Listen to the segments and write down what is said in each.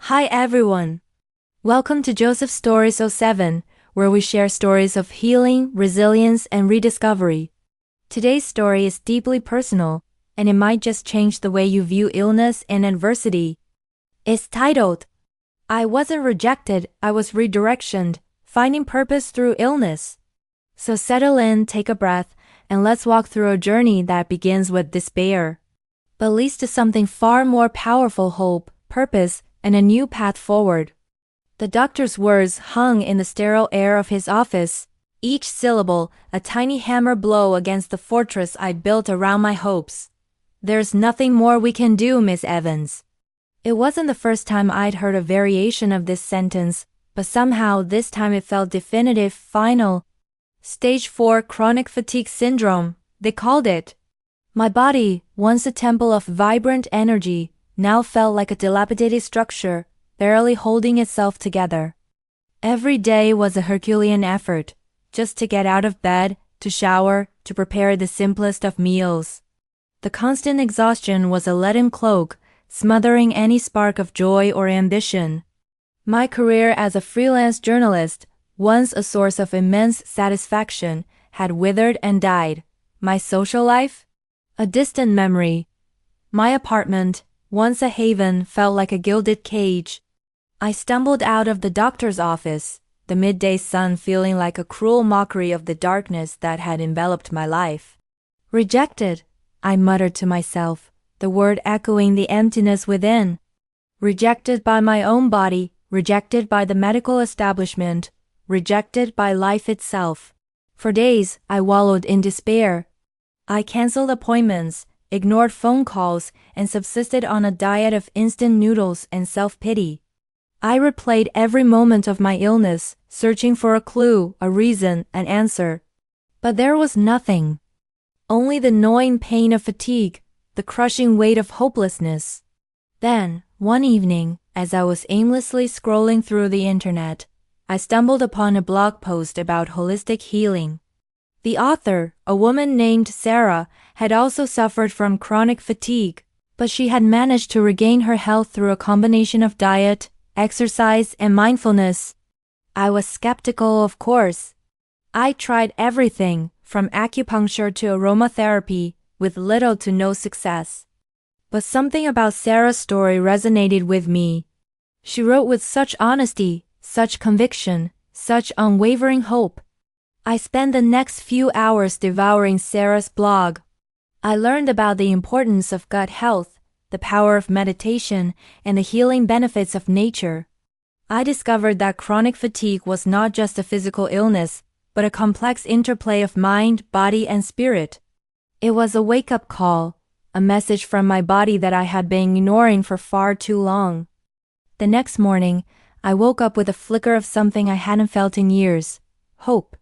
Hi everyone! Welcome to Joseph's Stories 07, where we share stories of healing, resilience, and rediscovery. Today's story is deeply personal, and it might just change the way you view illness and adversity. It's titled, I Wasn't Rejected, I Was Redirectioned, Finding Purpose Through Illness. So settle in, take a breath, and let's walk through a journey that begins with despair, but leads to something far more powerful: hope, purpose, and a new path forward. The doctor's words hung in the sterile air of his office, each syllable a tiny hammer blow against the fortress I built around my hopes. There's nothing more we can do, Miss Evans. It wasn't the first time I'd heard a variation of this sentence, but somehow this time it felt definitive, final. Stage 4 chronic fatigue syndrome, they called it. My body, once a temple of vibrant energy, now felt like a dilapidated structure, barely holding itself together. Every day was a Herculean effort, just to get out of bed, to shower, to prepare the simplest of meals. The constant exhaustion was a leaden cloak, smothering any spark of joy or ambition. My career as a freelance journalist, once a source of immense satisfaction, had withered and died. My social life? A distant memory. My apartment, once a haven, felt like a gilded cage. I stumbled out of the doctor's office, the midday sun feeling like a cruel mockery of the darkness that had enveloped my life. Rejected, I muttered to myself, the word echoing the emptiness within. Rejected by my own body, rejected by the medical establishment, rejected by life itself. For days, I wallowed in despair. I canceled appointments, ignored phone calls, and subsisted on a diet of instant noodles and self-pity. I replayed every moment of my illness, searching for a clue, a reason, an answer. But there was nothing. Only the gnawing pain of fatigue, the crushing weight of hopelessness. Then, one evening, as I was aimlessly scrolling through the internet, I stumbled upon a blog post about holistic healing. The author, a woman named Sarah, had also suffered from chronic fatigue, but she had managed to regain her health through a combination of diet, exercise, and mindfulness. I was skeptical, of course. I tried everything, from acupuncture to aromatherapy, with little to no success. But something about Sarah's story resonated with me. She wrote with such honesty, such conviction, such unwavering hope. I spent the next few hours devouring Sarah's blog. I learned about the importance of gut health, the power of meditation, and the healing benefits of nature. I discovered that chronic fatigue was not just a physical illness, but a complex interplay of mind, body, and spirit. It was a wake-up call, a message from my body that I had been ignoring for far too long. The next morning, I woke up with a flicker of something I hadn't felt in years: hope.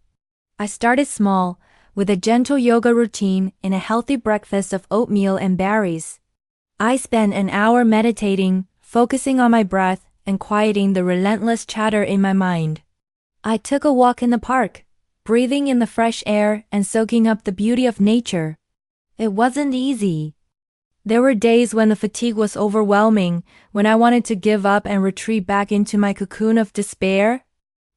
I started small, with a gentle yoga routine and a healthy breakfast of oatmeal and berries. I spent an hour meditating, focusing on my breath, and quieting the relentless chatter in my mind. I took a walk in the park, breathing in the fresh air and soaking up the beauty of nature. It wasn't easy. There were days when the fatigue was overwhelming, when I wanted to give up and retreat back into my cocoon of despair.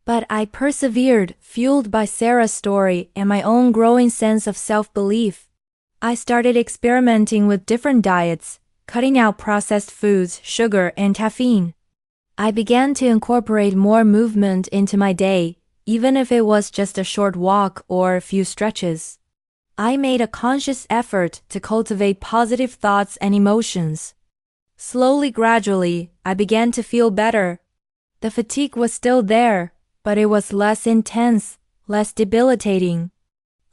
But I persevered, fueled by Sarah's story and my own growing sense of self-belief. I started experimenting with different diets, cutting out processed foods, sugar, and caffeine. I began to incorporate more movement into my day, even if it was just a short walk or a few stretches. I made a conscious effort to cultivate positive thoughts and emotions. Slowly, gradually, I began to feel better. The fatigue was still there, but it was less intense, less debilitating.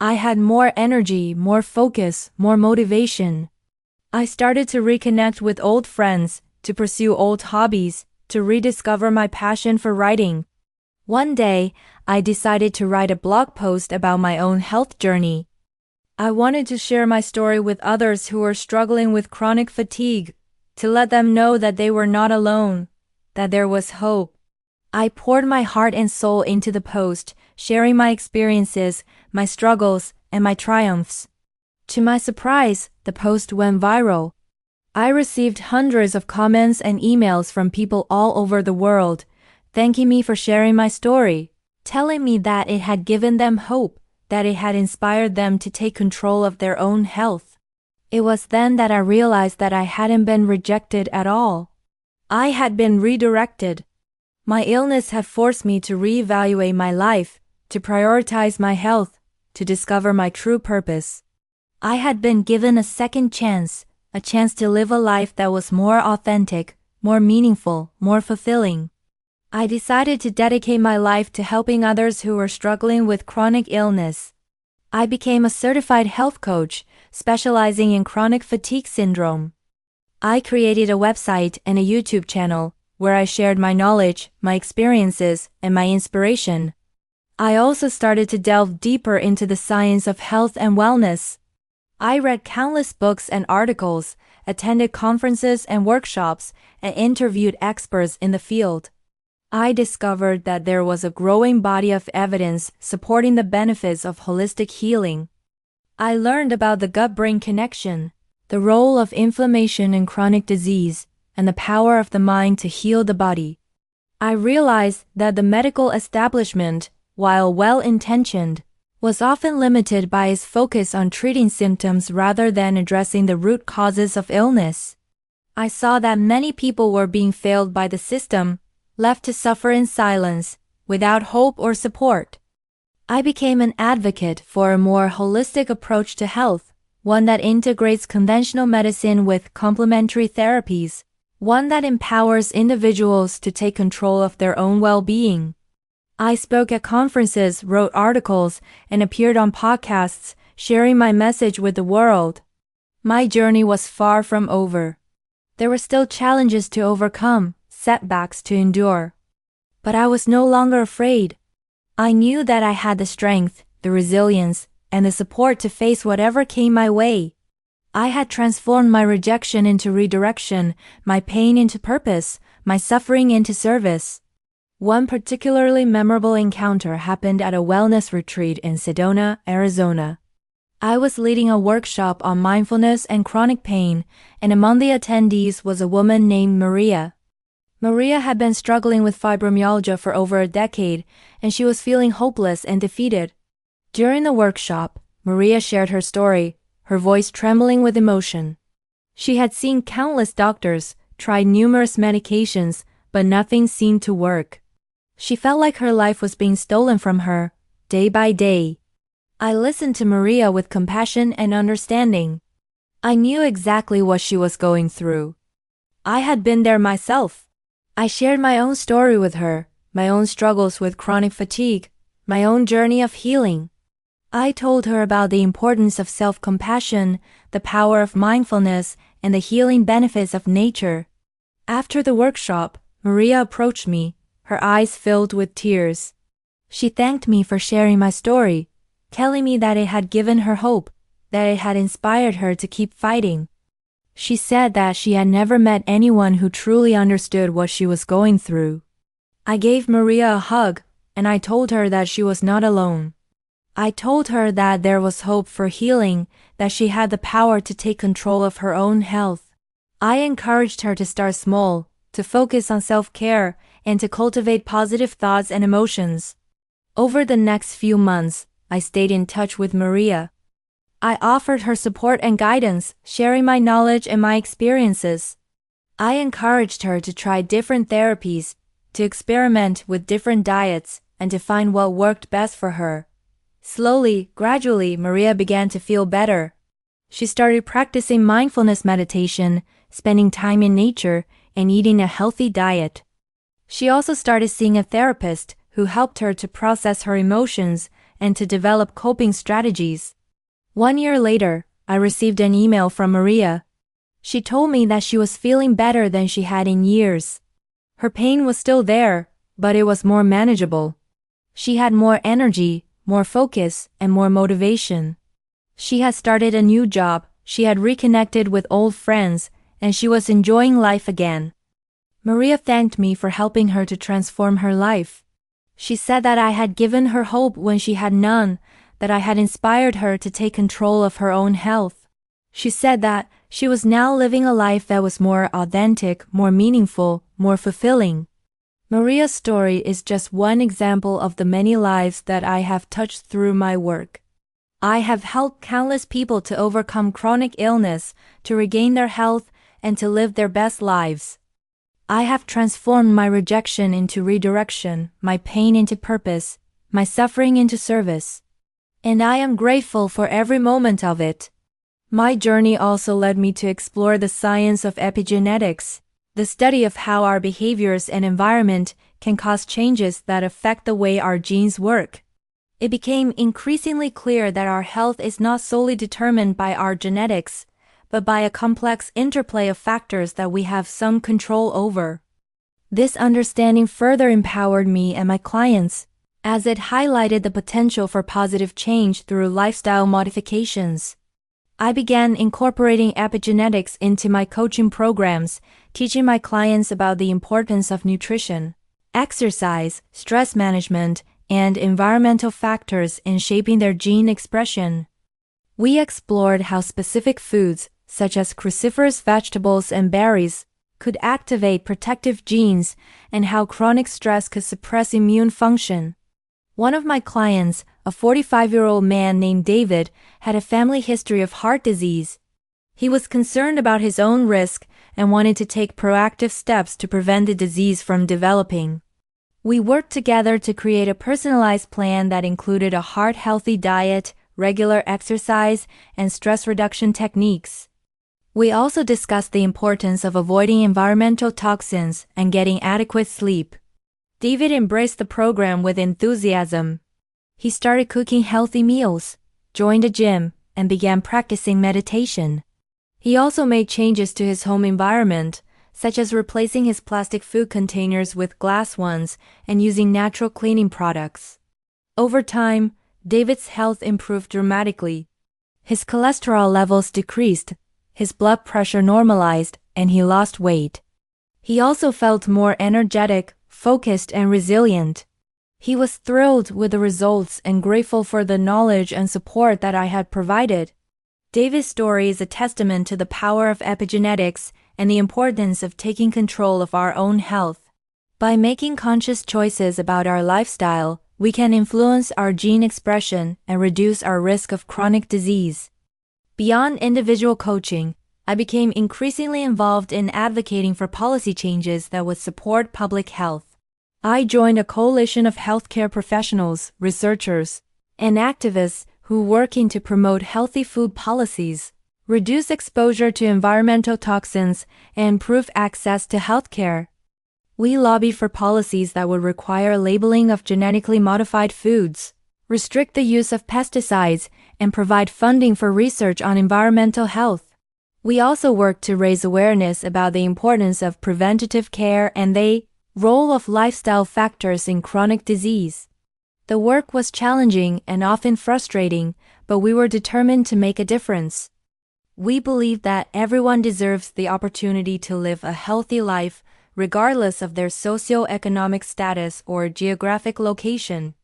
I had more energy, more focus, more motivation. I started to reconnect with old friends, to pursue old hobbies, to rediscover my passion for writing. One day, I decided to write a blog post about my own health journey. I wanted to share my story with others who were struggling with chronic fatigue, to let them know that they were not alone, that there was hope. I poured my heart and soul into the post, sharing my experiences, my struggles, and my triumphs. To my surprise, the post went viral. I received hundreds of comments and emails from people all over the world, thanking me for sharing my story, telling me that it had given them hope, that it had inspired them to take control of their own health. It was then that I realized that I hadn't been rejected at all. I had been redirected. My illness had forced me to reevaluate my life, to prioritize my health, to discover my true purpose. I had been given a second chance, a chance to live a life that was more authentic, more meaningful, more fulfilling. I decided to dedicate my life to helping others who were struggling with chronic illness. I became a certified health coach, specializing in chronic fatigue syndrome. I created a website and a YouTube channel where I shared my knowledge, my experiences, and my inspiration. I also started to delve deeper into the science of health and wellness. I read countless books and articles, attended conferences and workshops, and interviewed experts in the field. I discovered that there was a growing body of evidence supporting the benefits of holistic healing. I learned about the gut-brain connection, the role of inflammation in chronic disease, and the power of the mind to heal the body. I realized that the medical establishment, while well-intentioned, was often limited by its focus on treating symptoms rather than addressing the root causes of illness. I saw that many people were being failed by the system, left to suffer in silence, without hope or support. I became an advocate for a more holistic approach to health, one that integrates conventional medicine with complementary therapies, one that empowers individuals to take control of their own well-being. I spoke at conferences, wrote articles, and appeared on podcasts, sharing my message with the world. My journey was far from over. There were still challenges to overcome, setbacks to endure. But I was no longer afraid. I knew that I had the strength, the resilience, and the support to face whatever came my way. I had transformed my rejection into redirection, my pain into purpose, my suffering into service. One particularly memorable encounter happened at a wellness retreat in Sedona, Arizona. I was leading a workshop on mindfulness and chronic pain, and among the attendees was a woman named Maria. Maria had been struggling with fibromyalgia for over a decade, and she was feeling hopeless and defeated. During the workshop, Maria shared her story, her voice trembling with emotion. She had seen countless doctors, tried numerous medications, but nothing seemed to work. She felt like her life was being stolen from her, day by day. I listened to Maria with compassion and understanding. I knew exactly what she was going through. I had been there myself. I shared my own story with her, my own struggles with chronic fatigue, my own journey of healing. I told her about the importance of self-compassion, the power of mindfulness, and the healing benefits of nature. After the workshop, Maria approached me, her eyes filled with tears. She thanked me for sharing my story, telling me that it had given her hope, that it had inspired her to keep fighting. She said that she had never met anyone who truly understood what she was going through. I gave Maria a hug, and I told her that she was not alone. I told her that there was hope for healing, that she had the power to take control of her own health. I encouraged her to start small, to focus on self-care, and to cultivate positive thoughts and emotions. Over the next few months, I stayed in touch with Maria. I offered her support and guidance, sharing my knowledge and my experiences. I encouraged her to try different therapies, to experiment with different diets, and to find what worked best for her. Slowly, gradually, Maria began to feel better. She started practicing mindfulness meditation, spending time in nature, and eating a healthy diet. She also started seeing a therapist who helped her to process her emotions and to develop coping strategies. 1 year later, I received an email from Maria. She told me that she was feeling better than she had in years. Her pain was still there, but it was more manageable. She had more energy, more focus, and more motivation. She had started a new job, she had reconnected with old friends, and she was enjoying life again. Maria thanked me for helping her to transform her life. She said that I had given her hope when she had none, that I had inspired her to take control of her own health. She said that She was now living a life that was more authentic, more meaningful, more fulfilling. Maria's story is just one example of the many lives that I have touched through my work. I have helped countless people to overcome chronic illness, to regain their health, and to live their best lives. I have transformed my rejection into redirection, my pain into purpose, my suffering into service. And I am grateful for every moment of it. My journey also led me to explore the science of epigenetics, the study of how our behaviors and environment can cause changes that affect the way our genes work. It became increasingly clear that our health is not solely determined by our genetics, but by a complex interplay of factors that we have some control over. This understanding further empowered me and my clients, as it highlighted the potential for positive change through lifestyle modifications. I began incorporating epigenetics into my coaching programs, teaching my clients about the importance of nutrition, exercise, stress management, and environmental factors in shaping their gene expression. We explored how specific foods, such as cruciferous vegetables and berries, could activate protective genes and how chronic stress could suppress immune function. One of my clients, a 45-year-old man named David, had a family history of heart disease. He was concerned about his own risk and wanted to take proactive steps to prevent the disease from developing. We worked together to create a personalized plan that included a heart-healthy diet, regular exercise, and stress reduction techniques. We also discussed the importance of avoiding environmental toxins and getting adequate sleep. David embraced the program with enthusiasm. He started cooking healthy meals, joined a gym, and began practicing meditation. He also made changes to his home environment, such as replacing his plastic food containers with glass ones and using natural cleaning products. Over time, David's health improved dramatically. His cholesterol levels decreased, his blood pressure normalized, and he lost weight. He also felt more energetic, focused, and resilient. He was thrilled with the results and grateful for the knowledge and support that I had provided. David's story is a testament to the power of epigenetics and the importance of taking control of our own health. By making conscious choices about our lifestyle, we can influence our gene expression and reduce our risk of chronic disease. Beyond individual coaching, I became increasingly involved in advocating for policy changes that would support public health. I joined a coalition of healthcare professionals, researchers, and activists who are working to promote healthy food policies, reduce exposure to environmental toxins, and improve access to healthcare. We lobby for policies that would require labeling of genetically modified foods, restrict the use of pesticides, and provide funding for research on environmental health. We also work to raise awareness about the importance of preventative care and the role of lifestyle factors in chronic disease. The work was challenging and often frustrating, but we were determined to make a difference. We believe that everyone deserves the opportunity to live a healthy life, regardless of their socioeconomic status or geographic location.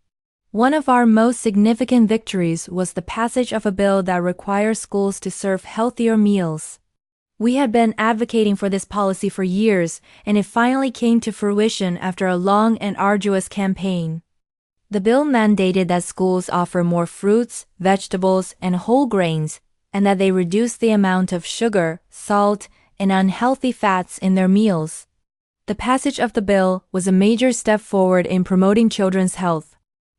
One of our most significant victories was the passage of a bill that requires schools to serve healthier meals. We had been advocating for this policy for years, and it finally came to fruition after a long and arduous campaign. The bill mandated that schools offer more fruits, vegetables, and whole grains, and that they reduce the amount of sugar, salt, and unhealthy fats in their meals. The passage of the bill was a major step forward in promoting children's health.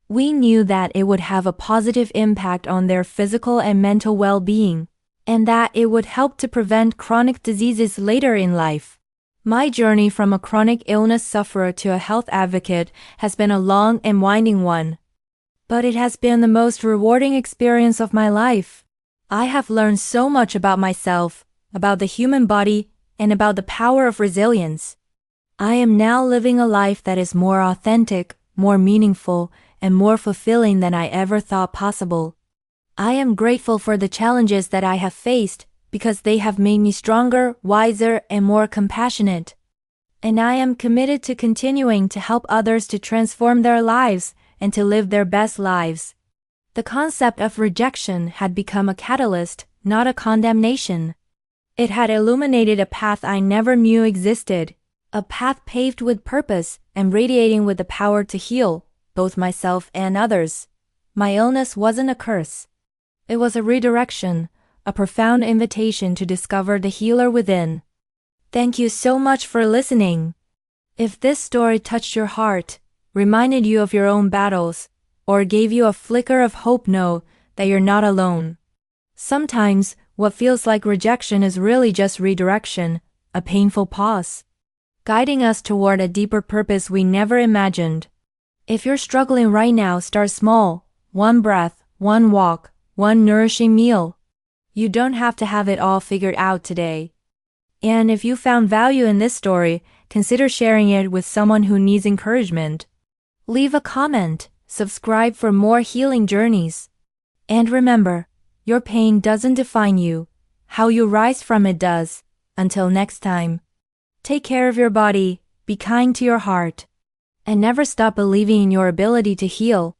We knew that it would have a positive impact on their physical and mental well-being, and that it would help to prevent chronic diseases later in life. My journey from a chronic illness sufferer to a health advocate has been a long and winding one. But it has been the most rewarding experience of my life. I have learned so much about myself, about the human body, and about the power of resilience. I am now living a life that is more authentic, more meaningful, and more fulfilling than I ever thought possible. I am grateful for the challenges that I have faced, because they have made me stronger, wiser, and more compassionate. And I am committed to continuing to help others to transform their lives and to live their best lives. The concept of rejection had become a catalyst, not a condemnation. It had illuminated a path I never knew existed, a path paved with purpose and radiating with the power to heal both myself and others. My illness wasn't a curse. It was a redirection, a profound invitation to discover the healer within. Thank you so much for listening. If this story touched your heart, reminded you of your own battles, or gave you a flicker of hope, know that you're not alone. Sometimes, what feels like rejection is really just redirection, a painful pause, guiding us toward a deeper purpose we never imagined. If you're struggling right now, start small. One breath, one walk, one nourishing meal. You don't have to have it all figured out today. And if you found value in this story, consider sharing it with someone who needs encouragement. Leave a comment, subscribe for more healing journeys. And remember, your pain doesn't define you. How you rise from it does. Until next time. Take care of your body, be kind to your heart, and never stop believing in your ability to heal.